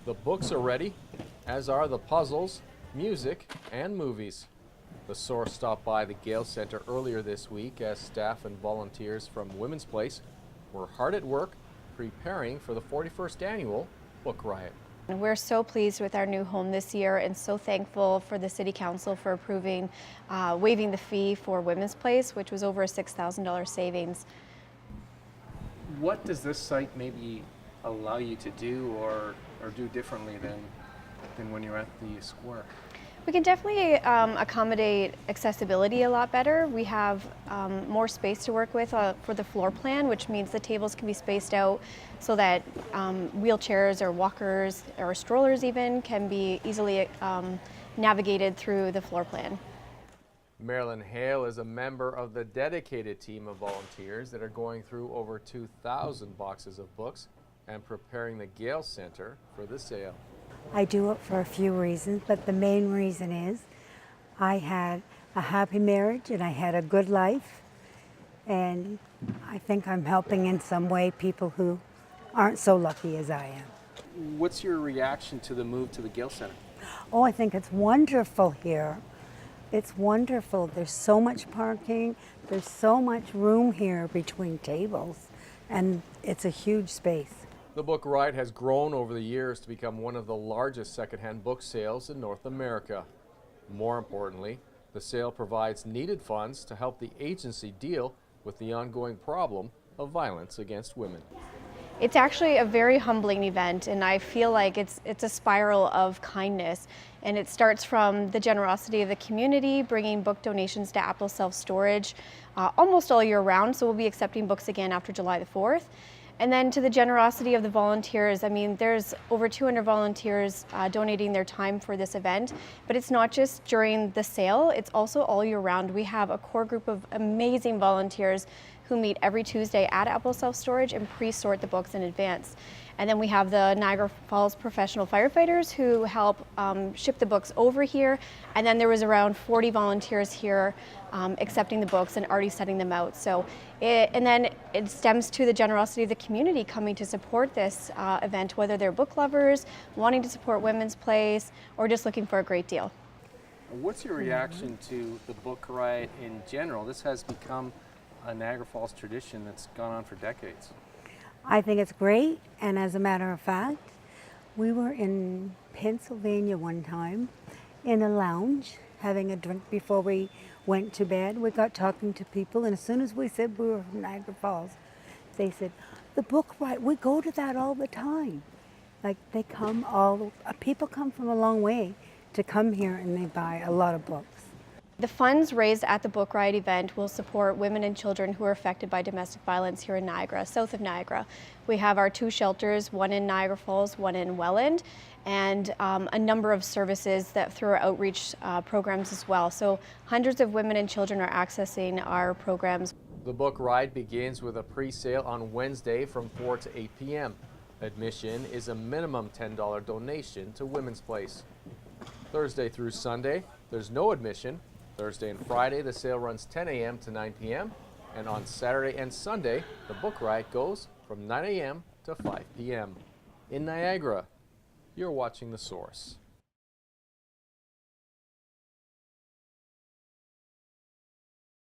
The books are ready, as are the puzzles, music, and movies. The Source stopped by the Gale Centre earlier this week as staff and volunteers from Women's Place were hard at work preparing for the 41st annual Book Riot. We're so pleased with our new home this year and so thankful for the City Council for approving waiving the fee for Women's Place, which was over a $6,000 savings. What does this site maybe allow you to do or do differently than when you're at the square? We can definitely accommodate accessibility a lot better. We have more space to work with for the floor plan, which means the tables can be spaced out so that wheelchairs or walkers or strollers even can be easily navigated through the floor plan. Marilyn Hale is a member of the dedicated team of volunteers that are going through over 2,000 boxes of books and preparing the Gale Centre for the sale. I do it for a few reasons, but the main reason is I had a happy marriage and I had a good life, and I think I'm helping in some way people who aren't so lucky as I am. What's your reaction to the move to the Gale Centre? Oh, I think it's wonderful here. It's wonderful. There's so much parking, there's so much room here between tables, and it's a huge space. The Book Riot has grown over the years to become one of the largest secondhand book sales in North America. More importantly, the sale provides needed funds to help the agency deal with the ongoing problem of violence against women. It's actually a very humbling event, and I feel like it's a spiral of kindness. And it starts from the generosity of the community, bringing book donations to Apple Self-Storage almost all year round, so we'll be accepting books again after July the 4th. And then to the generosity of the volunteers. I mean, there's over 200 volunteers donating their time for this event, but it's not just during the sale, it's also all year round. We have a core group of amazing volunteers who meet every Tuesday at Apple Self-Storage and pre-sort the books in advance. And then we have the Niagara Falls professional firefighters who help ship the books over here. And then there was around 40 volunteers here accepting the books and already setting them out. So, and then it stems to the generosity of the community coming to support this event, whether they're book lovers, wanting to support Women's Place, or just looking for a great deal. What's your reaction to the Book Riot in general? This has become a Niagara Falls tradition that's gone on for decades. I think it's great, and as a matter of fact, we were in Pennsylvania one time in a lounge having a drink before we went to bed. We got talking to people, and as soon as we said we were from Niagara Falls, they said, "The Book Riot, we go to that all the time." Like they come people come from a long way to come here, and they buy a lot of books. The funds raised at the Book Riot event will support women and children who are affected by domestic violence here in Niagara, south of Niagara. We have our 2 shelters, one in Niagara Falls, one in Welland, and a number of services that through our outreach programs as well. So hundreds of women and children are accessing our programs. The Book Riot begins with a pre-sale on Wednesday from 4 to 8 p.m. Admission is a minimum $10 donation to Women's Place. Thursday through Sunday, there's no admission. Thursday and Friday, the sale runs 10 a.m. to 9 p.m. And on Saturday and Sunday, the Book Riot goes from 9 a.m. to 5 p.m. In Niagara, you're watching The Source.